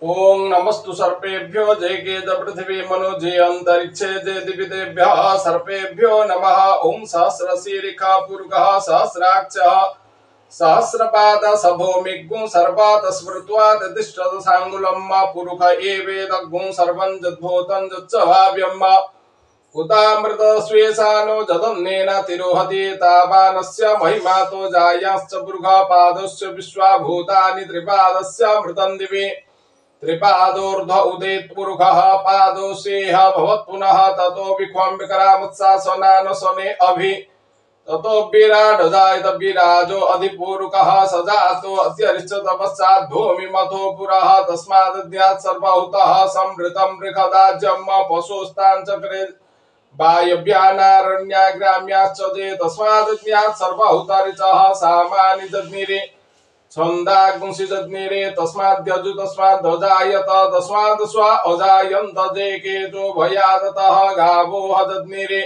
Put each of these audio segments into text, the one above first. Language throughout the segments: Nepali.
ओम नमस्तु सर्पेभ्यो जय केज पृथ्वी मनु जय अंतरिक्षे जय दिविदेभ्यः सर्पेभ्यो नमः। ओम सहस्रशीरिखा पुरुषः सहस्राक्षः सहस्रपाद सभौमिग्गुं सर्वात स्मृत्वात् तिष्ठत सांगुलम् पुरुष एवेदग्गुं सर्वं जद्भूतं जच्च भाव्यम् उतामृत स्वेशानो जदन्नेन तिरोहति तावानस्य महिमातो जायाश्च पुरुषपादस्य विश्वाभूतानि त्रिपादस्य मृतं दिवि त्रिपादोर्ध उदेत पुरुषः पादोसेह भवत् पुनः ततो विख्वं विकरामुत्सासनान सने अभि ततो विराट जायत विराजो अधिपूरुकः सजातो अत्यरिष्ट तपस्सात् भूमि मथो पुरः तस्माद् सर्वहुतः संवृतं बृहदाज्यम् पशुस्तान् चक्रे वायव्यानारण्या ग्राम्याश्च जे तस्माद् सर्वहुतरिचः सामानि जग्निरे छन्दाग्ंसि जग्निरे तस्माद्यजु तस्माद् तस्माद् स्व अजायन्त जे केतु भयादतः गावो हजग्निरे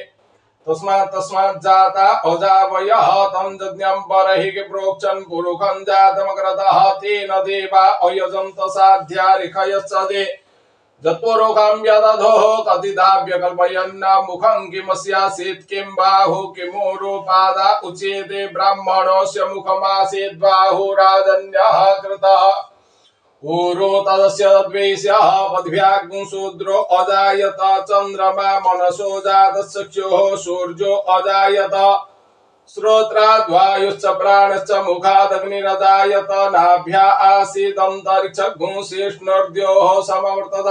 तस्मात् जाता अजावयः तं यज्ञं परहिः प्रोक्षन् पुरुषं जातमग्रतः तेन देवा अयजन्त साध्यारिखयश्च दे जत्पुरुषं यदधोः कतिदाभ्य कल्पयन्न मुखं किमस्यासीत् किं बाहु किमूरुपादा उच्यते ब्राह्मणस्य मुखमासीत् बाहुराजन्यः कृतः ऊरो तदस्य द्वेष्यः पद्भ्याग्ं शूद्रो अजायत चन्द्रमा मनसो जातचक्षुः सूर्यो अजायत श्रोत्राद् वायुश्च प्राणश्च मुखादग्निरजायत नाभ्या आसीदन्तरिक्षगुं शेष्णोर्द्योः समवर्तत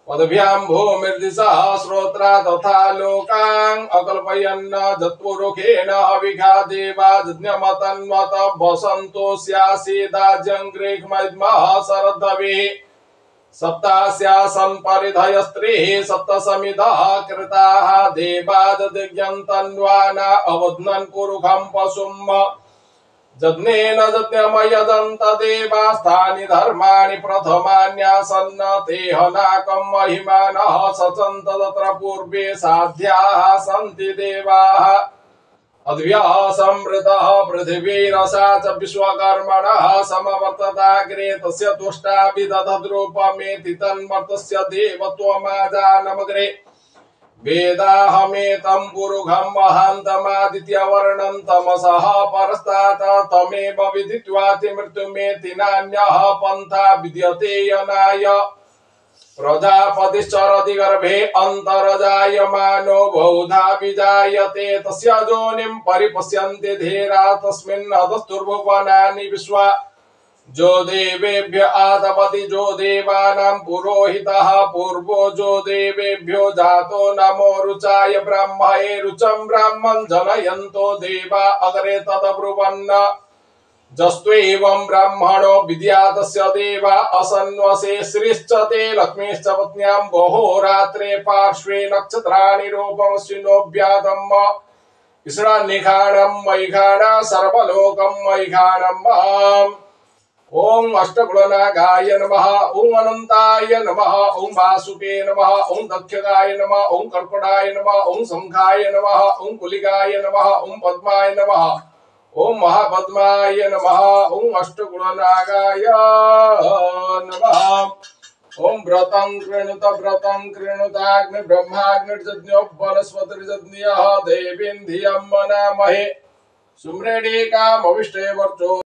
पदभ्यां भूमिर्दिशः श्रोत्रा तथा लोकान् अकल्पयन्न जत्पुरुषेण हविषा देवा यज्ञमतन्वत वसन्तो स्यासीदाज्यङ्ग्रेह्मद्मः शरद्भवेः सप्तास्यासन् परिधयस्त्रीः सप्तसमिधः कृताः देवाददिज्ञन्तन्वाना अवध्नन् पुरुषं पशुम् जज्ञेन यज्ञमयजन्त देवास्तानि धर्माणि प्रथमान्यासन्न तेहनाकं महिमानः सचन्त तत्र पूर्वे साध्याः सन्ति देवाः अद्भ्यः संवृतः पृथिवीरसा च विश्वकर्मणः समवर्तताग्रे तस्य तुष्टाभिदधद्रूपमेति तन्मर्तस्य देवत्वमाजानमग्रे वेदाहमेतं पुरुषं महान्तमादित्यवर्णं तमसः परस्तात् तमेव विदित्वाति मृत्युमेति नान्यः पन्था विद्यते यनाय प्रजापतिश्चरति गर्भे अन्तर्जायमानो बहुधा विजायते तस्य योनिं परिपश्यन्ति धीरा तस्मिन् अधस्तुर्भुवनानि विश्वा जो देवेभ्य आदपति जो देवानां पुरोहितः पूर्वो जो देवेभ्यो जातो नमो रुचाय ब्रह्मये रुचं ब्राह्मं जनयन्तो देवा अग्रे तदब्रुवन् जस्त्वेवं ब्राह्मणो विद्यातस्य देवा असन्वसे श्रीश्च ते लक्ष्मीश्च पत्न्यां बहोरात्रे पार्श्वे नक्षत्राणि रूपमश्विनोऽभ्यादम् इसरानिखाणं मैखाणा सर्वलोकं मैखाणम् ओम अष्टगुणनागाय नमः ओम अनंताय नमः ओम वासुके नमः ओम दक्षगाय नमः ओम कर्कटाय नमः ओम शंखाय नमः ओम कुलिकाय नमः ओम पद्माय नमः ओम महापद्माय नमः ओम अष्टगुणनागाय नमः ओम व्रतं कृणुताग्नि ब्रह्माग्निर्जज्ञो वनस्पतिर्जज्ञः देवीं धियं मनामहे सुम्रेणीकामविष्टे वर्चो